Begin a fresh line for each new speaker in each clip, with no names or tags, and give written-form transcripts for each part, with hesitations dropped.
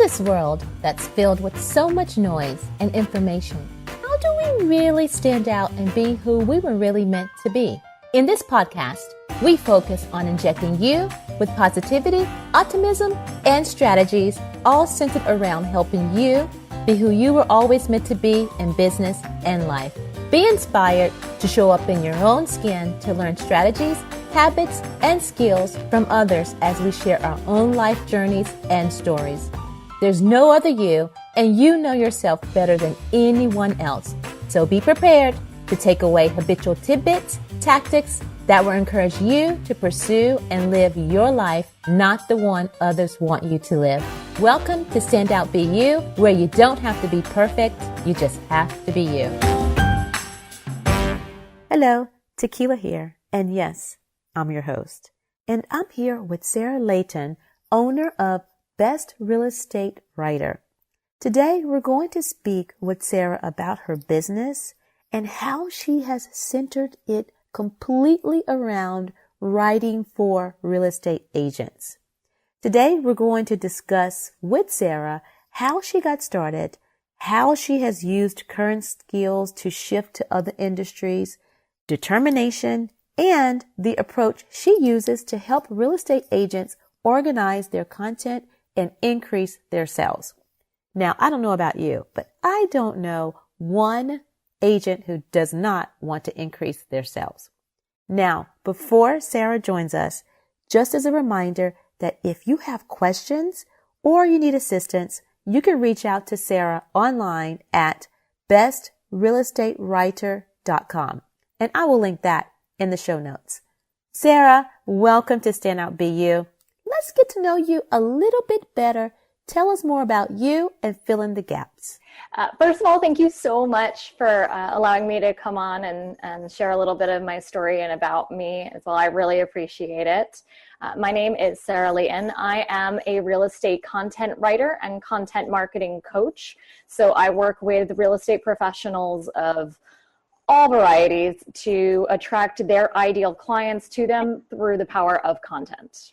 this world that's filled with so much noise and information, how do we really stand out and be who we were really meant to be? In this podcast, we focus on injecting you with positivity, optimism, and strategies, all centered around helping you be who you were always meant to be in business and life. Be inspired to show up in your own skin to learn strategies, habits, and skills from others as we share our own life journeys and stories. There's no other you, and you know yourself better than anyone else. So be prepared to take away habitual tidbits, tactics that will encourage you to pursue and live your life, not the one others want you to live. Welcome to Stand Out Be You, where you don't have to be perfect, you just have to be you. Hello, Tequila here, and yes, I'm your host. And I'm here with Sarah Layton, owner of Best Real Estate Writer. Today, we're going to speak with Sarah about her business and how she has centered it completely around writing for real estate agents. Today, we're going to discuss with Sarah how she got started, how she has used current skills to shift to other industries, determination, and the approach she uses to help real estate agents organize their content and increase their sales. Now, I don't know about you, but I don't know one agent who does not want to increase their sales. Now, before Sarah joins us, just as a reminder that if you have questions or you need assistance, you can reach out to Sarah online at bestrealestatewriter.com. And I will link that in the show notes. Sarah, welcome to Stand Out Be You. Let's get to know you a little bit better. Tell us more about you and fill in the gaps.
First of all, thank you so much for allowing me to come on and share a little bit of my story and about me as well. I really appreciate it. My name is Sarah Layton. I am a real estate content writer and content marketing coach. So I work with real estate professionals of all varieties to attract their ideal clients to them through the power of content.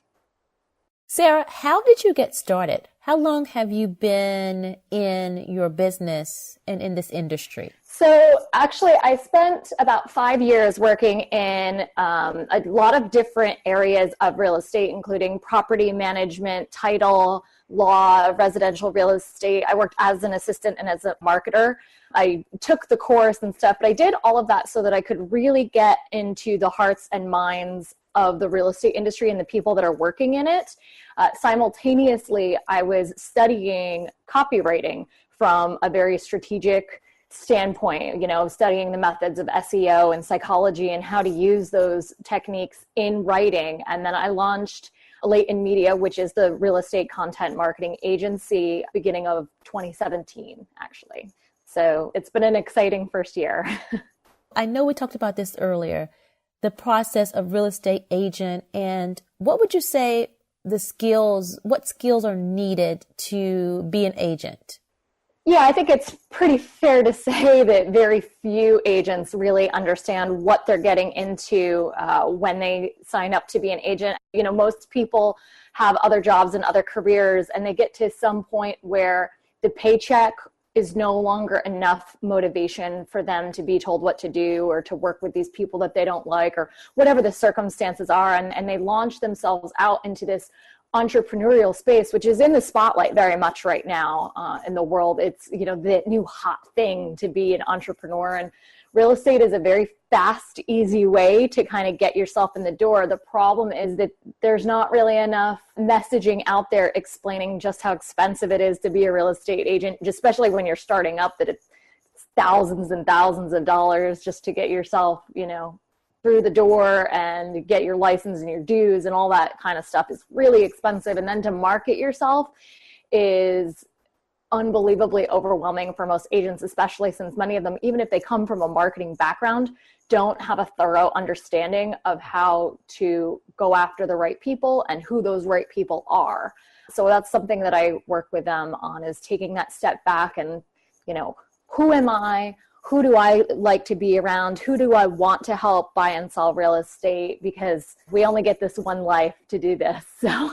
Sarah, how did you get started? How long have you been in your business and in this industry?
So actually, I spent about 5 years working in a lot of different areas of real estate, including property management, title, law, residential real estate. I worked as an assistant and as a marketer. I took the course and stuff, but I did all of that so that I could really get into the hearts and minds of the real estate industry and the people that are working in it. Simultaneously, I was studying copywriting from a very strategic standpoint, studying the methods of SEO and psychology and how to use those techniques in writing. And then I launched Layton Media, which is the real estate content marketing agency, beginning of 2017, actually. So it's been an exciting first year.
I know we talked about this earlier, the process of real estate agent, and what would you say what skills are needed to be an agent?
Yeah, I think it's pretty fair to say that very few agents really understand what they're getting into when they sign up to be an agent. Most people have other jobs and other careers, and they get to some point where the paycheck is no longer enough motivation for them to be told what to do or to work with these people that they don't like or whatever the circumstances are. And they launch themselves out into this entrepreneurial space, which is in the spotlight very much right now in the world. It's, the new hot thing to be an entrepreneur. And real estate is a very fast, easy way to kind of get yourself in the door. The problem is that there's not really enough messaging out there explaining just how expensive it is to be a real estate agent, especially when you're starting up, that it's thousands and thousands of dollars just to get yourself, through the door and get your license and your dues and all that kind of stuff is really expensive. And then to market yourself is unbelievably overwhelming for most agents, especially since many of them, even if they come from a marketing background, don't have a thorough understanding of how to go after the right people and who those right people are. So that's something that I work with them on, is taking that step back and, who am I? who do I like to be around? Who do I want to help buy and sell real estate? Because we only get this one life to do this. So,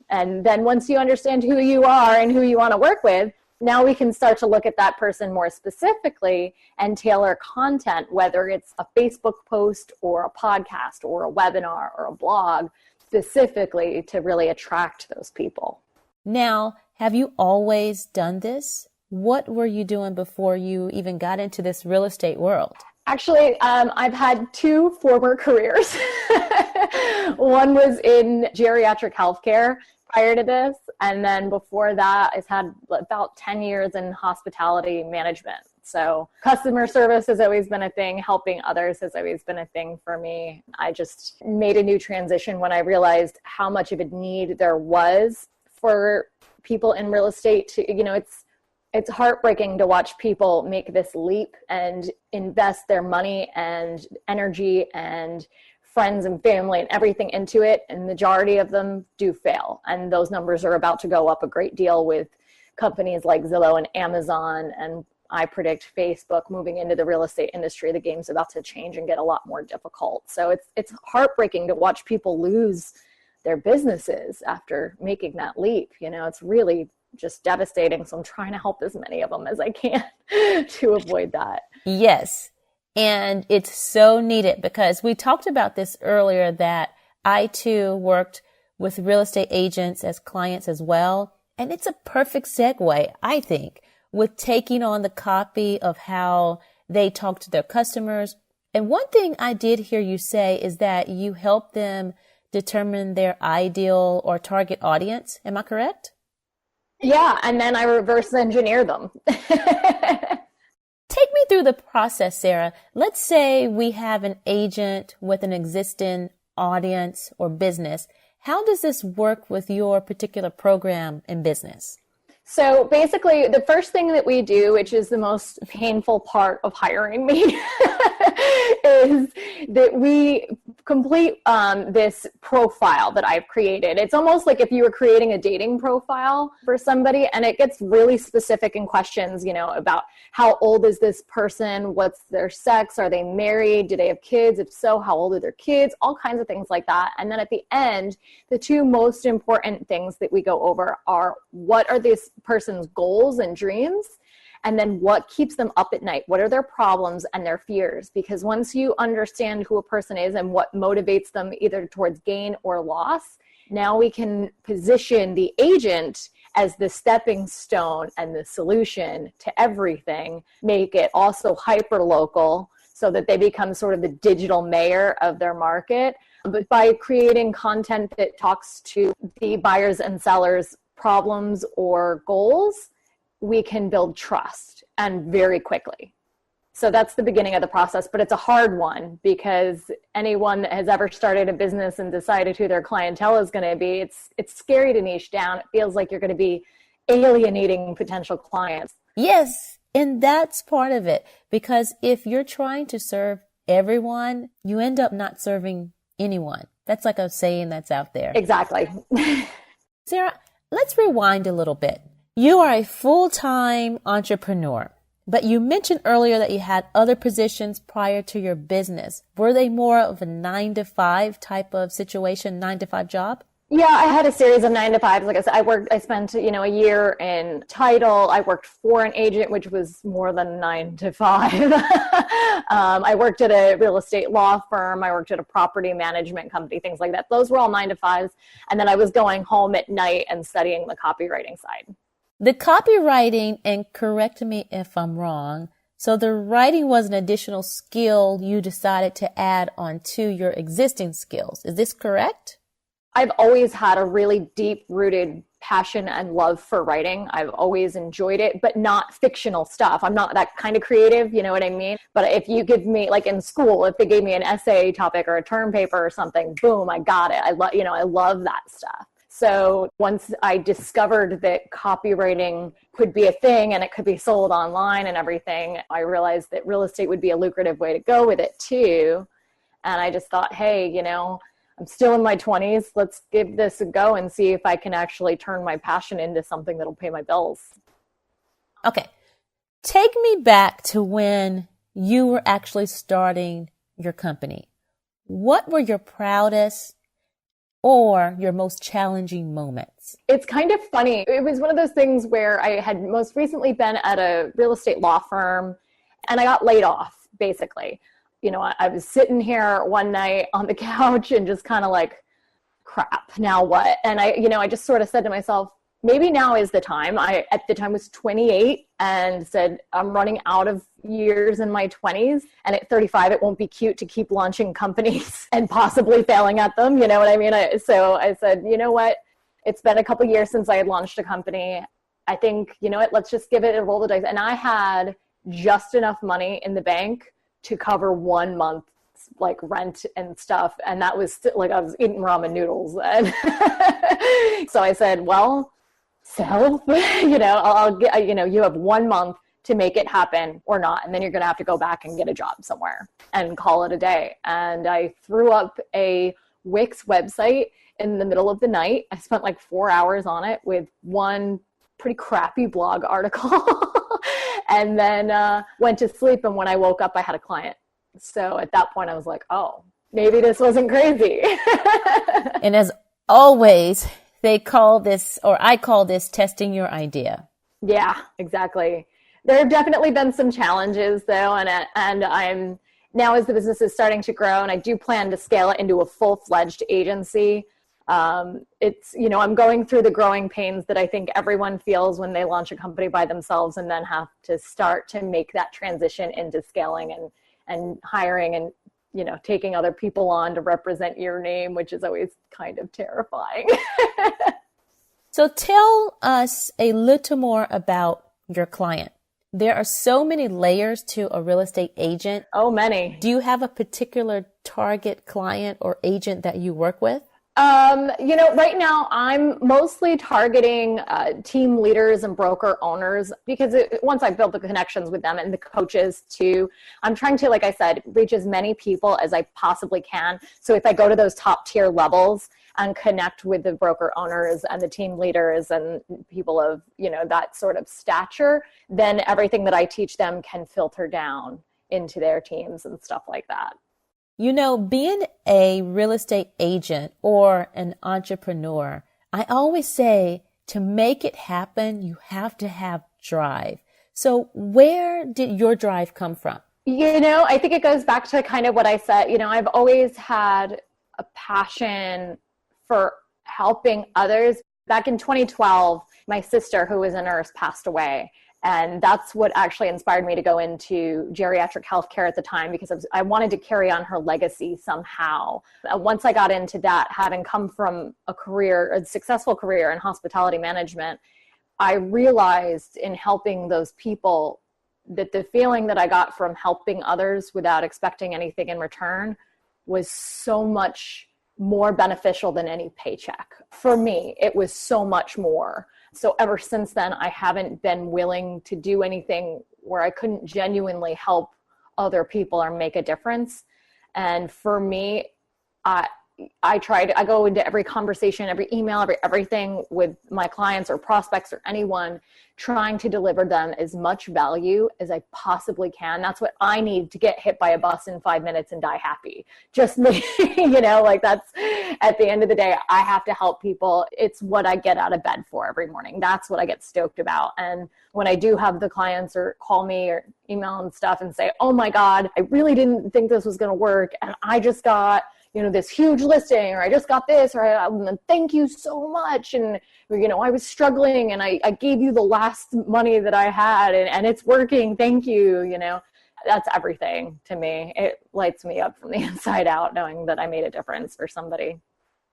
and then once you understand who you are and who you want to work with, now we can start to look at that person more specifically and tailor content, whether it's a Facebook post or a podcast or a webinar or a blog, specifically to really attract those people.
Now, have you always done this? What were you doing before you even got into this real estate world?
Actually, I've had two former careers. One was in geriatric healthcare prior to this. And then before that, I've had about 10 years in hospitality management. So customer service has always been a thing. Helping others has always been a thing for me. I just made a new transition when I realized how much of a need there was for people in real estate to, it's heartbreaking to watch people make this leap and invest their money and energy and friends and family and everything into it. And majority of them do fail. And those numbers are about to go up a great deal with companies like Zillow and Amazon. And I predict Facebook moving into the real estate industry. The game's about to change and get a lot more difficult. So it's heartbreaking to watch people lose their businesses after making that leap. It's really just devastating. So I'm trying to help as many of them as I can to avoid that.
Yes. And it's so needed because we talked about this earlier that I too worked with real estate agents as clients as well. And it's a perfect segue, I think, with taking on the copy of how they talk to their customers. And one thing I did hear you say is that you help them determine their ideal or target audience. Am I correct?
Yeah. And then I reverse engineer them.
Take me through the process, Sarah. Let's say we have an agent with an existing audience or business. How does this work with your particular program and business?
So basically, the first thing that we do, which is the most painful part of hiring me, is that we complete this profile that I've created. It's almost like if you were creating a dating profile for somebody, and it gets really specific in questions, about how old is this person, what's their sex, are they married, do they have kids, if so, how old are their kids, all kinds of things like that. And then at the end, the two most important things that we go over are what are this person's goals and dreams, and then what keeps them up at night. What are their problems and their fears? Because once you understand who a person is and what motivates them either towards gain or loss, now we can position the agent as the stepping stone and the solution to everything, make it also hyper local so that they become sort of the digital mayor of their market. But by creating content that talks to the buyers and sellers' problems or goals, we can build trust, and very quickly. So that's the beginning of the process, but it's a hard one because anyone that has ever started a business and decided who their clientele is going to be, it's scary to niche down. It feels like you're going to be alienating potential clients.
Yes, and that's part of it, because if you're trying to serve everyone, you end up not serving anyone. That's like a saying that's out there.
Exactly.
Sarah, let's rewind a little bit. You are a full-time entrepreneur, but you mentioned earlier that you had other positions prior to your business. Were they more of a 9-to-5 type of situation, 9-to-5 job?
Yeah, I had a series of 9-to-5s. Like I said, I spent, a year in title. I worked for an agent, which was more than 9-to-5. I worked at a real estate law firm. I worked at a property management company, things like that. Those were all 9-to-5s. And then I was going home at night and studying the copywriting side.
The copywriting, and correct me if I'm wrong, so the writing was an additional skill you decided to add on to your existing skills. Is this correct?
I've always had a really deep-rooted passion and love for writing. I've always enjoyed it, but not fictional stuff. I'm not that kind of creative, you know what I mean? But if you give me, like in school, if they gave me an essay topic or a term paper or something, boom, I got it. I love that stuff. So once I discovered that copywriting could be a thing and it could be sold online and everything, I realized that real estate would be a lucrative way to go with it too. And I just thought, hey, I'm still in my 20s. Let's give this a go and see if I can actually turn my passion into something that'll pay my bills.
Okay. Take me back to when you were actually starting your company. What were your proudest or your most challenging moments?
It's kind of funny. It was one of those things where I had most recently been at a real estate law firm and I got laid off, basically. I was sitting here one night on the couch and just kind of like, crap, now what? And I just sort of said to myself, maybe now is the time. I, at the time, was 28 and said, I'm running out of years in my 20s. And at 35, it won't be cute to keep launching companies and possibly failing at them. You know what I mean? So I said, you know what? It's been a couple years since I had launched a company. I think, you know what? Let's just give it a roll of the dice. And I had just enough money in the bank to cover 1 month like rent and stuff. And that was like, I was eating ramen noodles. And so I said, well, so, I'll get, you have 1 month to make it happen or not. And then you're going to have to go back and get a job somewhere and call it a day. And I threw up a Wix website in the middle of the night. I spent like 4 hours on it with one pretty crappy blog article and then went to sleep. And when I woke up, I had a client. So at that point I was like, oh, maybe this wasn't crazy.
And as always, I call this testing your idea.
Yeah, exactly. There have definitely been some challenges though. And I'm now, as the business is starting to grow, and I do plan to scale it into a full-fledged agency. It's, I'm going through the growing pains that I think everyone feels when they launch a company by themselves and then have to start to make that transition into scaling and hiring and, taking other people on to represent your name, which is always kind of terrifying.
So tell us a little more about your client. There are so many layers to a real estate agent.
Oh, many.
Do you have a particular target client or agent that you work with?
Right now I'm mostly targeting team leaders and broker owners because once I build the connections with them and the coaches too, I'm trying to, like I said, reach as many people as I possibly can. So if I go to those top tier levels and connect with the broker owners and the team leaders and people of, that sort of stature, then everything that I teach them can filter down into their teams and stuff like that.
Being a real estate agent or an entrepreneur, I always say to make it happen, you have to have drive. So where did your drive come from?
I think it goes back to kind of what I said. I've always had a passion for helping others. Back in 2012, my sister, who was a nurse, passed away. And that's what actually inspired me to go into geriatric healthcare at the time, because I wanted to carry on her legacy somehow. Once I got into that, having come from a successful career in hospitality management, I realized in helping those people that the feeling that I got from helping others without expecting anything in return was so much more beneficial than any paycheck. For me, it was so much more. So ever since then, I haven't been willing to do anything where I couldn't genuinely help other people or make a difference. And for me, I go into every conversation, every email, everything with my clients or prospects or anyone, trying to deliver them as much value as I possibly can. That's what I need to get hit by a bus in 5 minutes and die happy. Just me, that's at the end of the day, I have to help people. It's what I get out of bed for every morning. That's what I get stoked about. And when I do have the clients or call me or email and stuff and say, oh my God, I really didn't think this was going to work. And I just got this huge listing, or I just got this, or thank you so much. And, I was struggling and I gave you the last money that I had and it's working. Thank you. That's everything to me. It lights me up from the inside out knowing that I made a difference for somebody.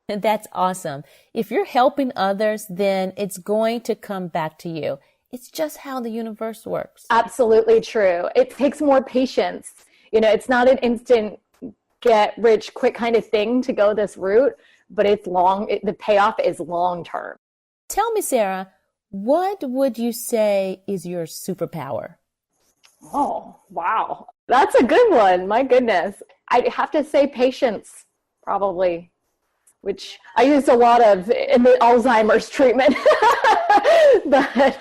And that's awesome. If you're helping others, then it's going to come back to you. It's just how the universe works.
Absolutely true. It takes more patience. It's not an instant get rich quick kind of thing to go this route, but it's the payoff is long term.
Tell me, Sarah, what would you say is your superpower?
Oh, wow. That's a good one. My goodness. I'd have to say patience, probably. which I use a lot of in the Alzheimer's treatment. But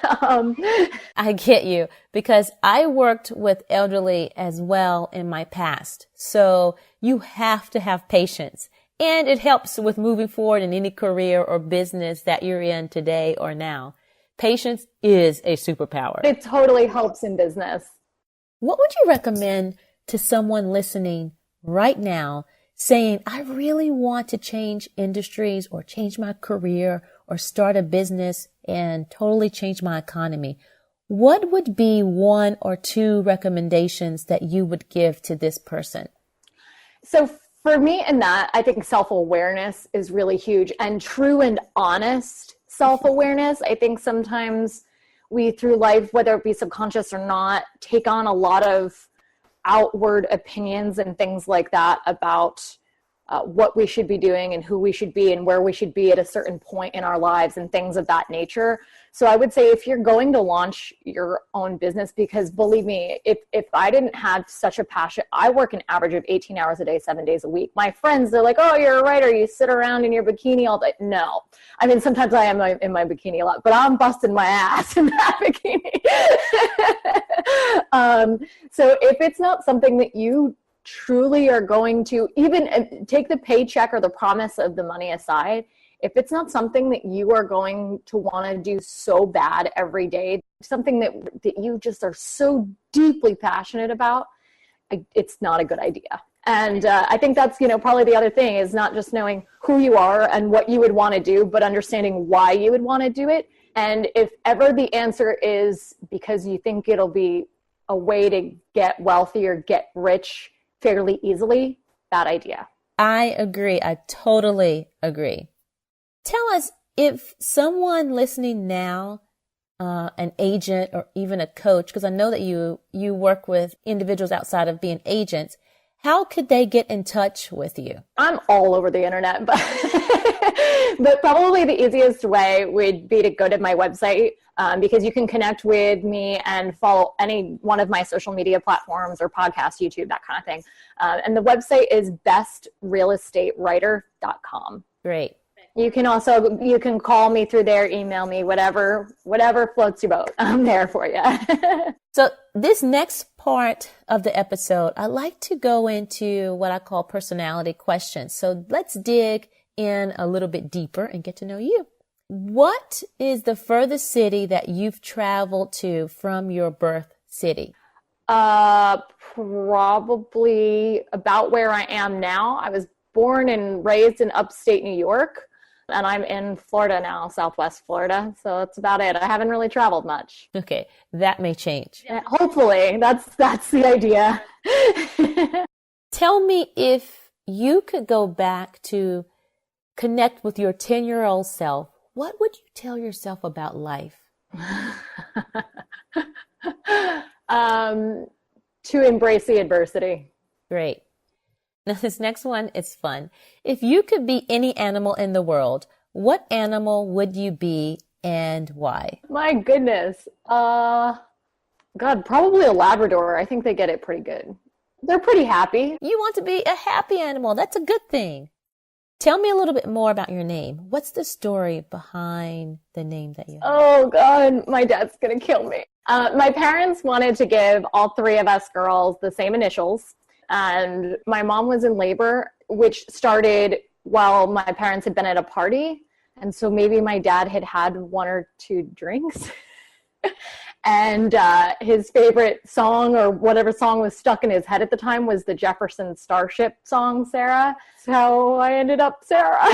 I get you, because I worked with elderly as well in my past. So you have to have patience, and it helps with moving forward in any career or business that you're in today or now. Patience is a superpower.
It totally helps in business.
What would you recommend to someone listening right now saying, I really want to change industries or change my career or start a business and totally change my economy? What would be 1 or 2 recommendations that you would give to this person?
So for me in that, I think self-awareness is really huge, and true and honest self-awareness. I think sometimes we, through life, whether it be subconscious or not, take on a lot of outward opinions and things like that about what we should be doing and who we should be and where we should be at a certain point in our lives and things of that nature. So I would say if you're going to launch your own business, because believe me, if I didn't have such a passion, I work an average of 18 hours a day, 7 days a week. My friends, they're like, oh, you're a writer, you sit around in your bikini all day. No. I mean, sometimes I am in my bikini a lot, but I'm busting my ass in that bikini. So if it's not something that you truly are going to even take the paycheck or the promise of the money aside, if it's not something that you are going to want to do so bad every day, something that you just are so deeply passionate about, it's not a good idea. And I think that's, probably the other thing is not just knowing who you are and what you would want to do, but understanding why you would want to do it. And if ever the answer is because you think it'll be a way to get wealthy or get rich fairly easily, bad idea.
I agree. I totally agree. Tell us, if someone listening now, an agent or even a coach, because I know that you work with individuals outside of being agents, how could they get in touch with you?
I'm all over the internet, but but probably the easiest way would be to go to my website, because you can connect with me and follow any one of my social media platforms or podcasts, YouTube, that kind of thing. And the website is bestrealestatewriter.com.
Great.
You can call me through there, email me, whatever floats your boat. I'm there for you.
So this next part of the episode, I like to go into what I call personality questions. So let's dig in a little bit deeper and get to know you. What is the furthest city that you've traveled to from your birth city?
Probably about where I am now. I was born and raised in upstate New York. And I'm in Florida now, Southwest Florida. So that's about it. I haven't really traveled much.
Okay, that may change.
Yeah, hopefully, that's the idea.
Tell me, if you could go back to connect with your 10-year-old self, what would you tell yourself about life?
To embrace the adversity.
Great. Now, this next one is fun. If you could be any animal in the world, what animal would you be and why?
My goodness. God, probably a Labrador. I think they get it pretty good. They're pretty happy.
You want to be a happy animal. That's a good thing. Tell me a little bit more about your name. What's the story behind the name that you have?
Oh, God, my dad's going to kill me. My parents wanted to give all 3 of us girls the same initials. And my mom was in labor, which started while my parents had been at a party. And so maybe my dad had had 1 or 2 drinks. And his favorite song, or whatever song was stuck in his head at the time, was the Jefferson Starship song, Sarah. So I ended up Sarah.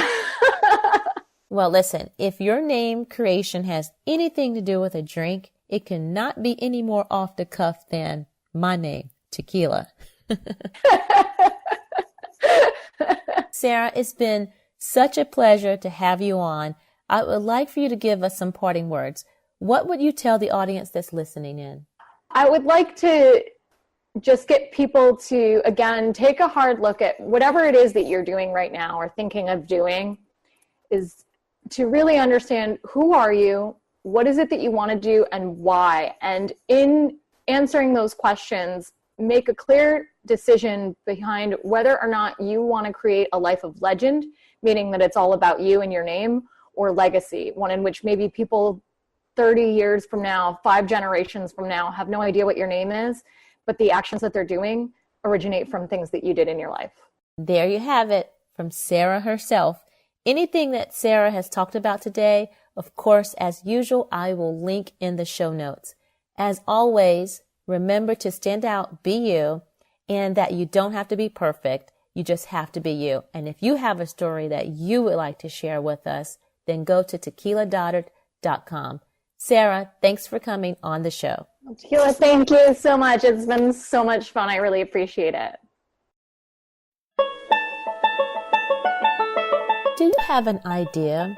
Well, listen, if your name creation has anything to do with a drink, it cannot be any more off the cuff than my name, Tequila. Sarah, it's been such a pleasure to have you on. I would like for you to give us some parting words. What would you tell the audience that's listening in?
I would like to just get people to, again, take a hard look at whatever it is that you're doing right now or thinking of doing, is to really understand, who are you, what is it that you want to do, and why. And in answering those questions, make a clear decision behind whether or not you want to create a life of legend, meaning that it's all about you and your name, or legacy, one in which maybe people 30 years from now, 5 generations from now, have no idea what your name is, but the actions that they're doing originate from things that you did in your life.
There you have it from Sarah herself. Anything that Sarah has talked about today, of course, as usual, I will link in the show notes. As always, remember to stand out, be you, and that you don't have to be perfect. You just have to be you. And if you have a story that you would like to share with us, then go to tequiladodard.com. Sarah, thanks for coming on the show.
Tequila, thank you so much. It's been so much fun. I really appreciate it.
Do you have an idea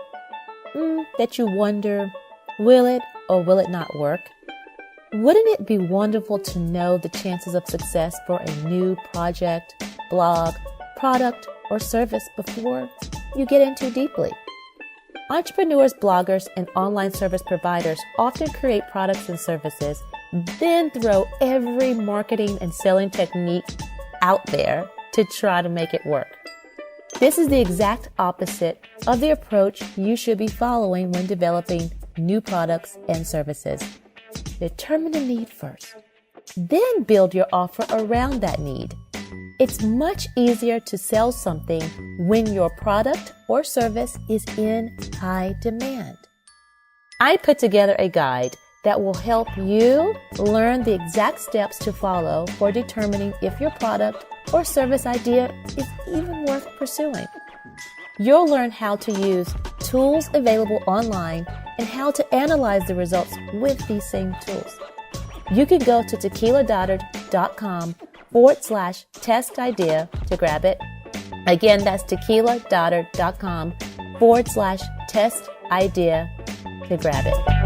that you wonder, will it or will it not work? Wouldn't it be wonderful to know the chances of success for a new project, blog, product, or service before you get in too deeply? Entrepreneurs, bloggers, and online service providers often create products and services, then throw every marketing and selling technique out there to try to make it work. This is the exact opposite of the approach you should be following when developing new products and services. Determine the need first, then build your offer around that need. It's much easier to sell something when your product or service is in high demand. I put together a guide that will help you learn the exact steps to follow for determining if your product or service idea is even worth pursuing. You'll learn how to use tools available online and how to analyze the results with these same tools. You can go to tequiladodard.com/test idea to grab it. Again, that's tequiladodard.com/test idea to grab it.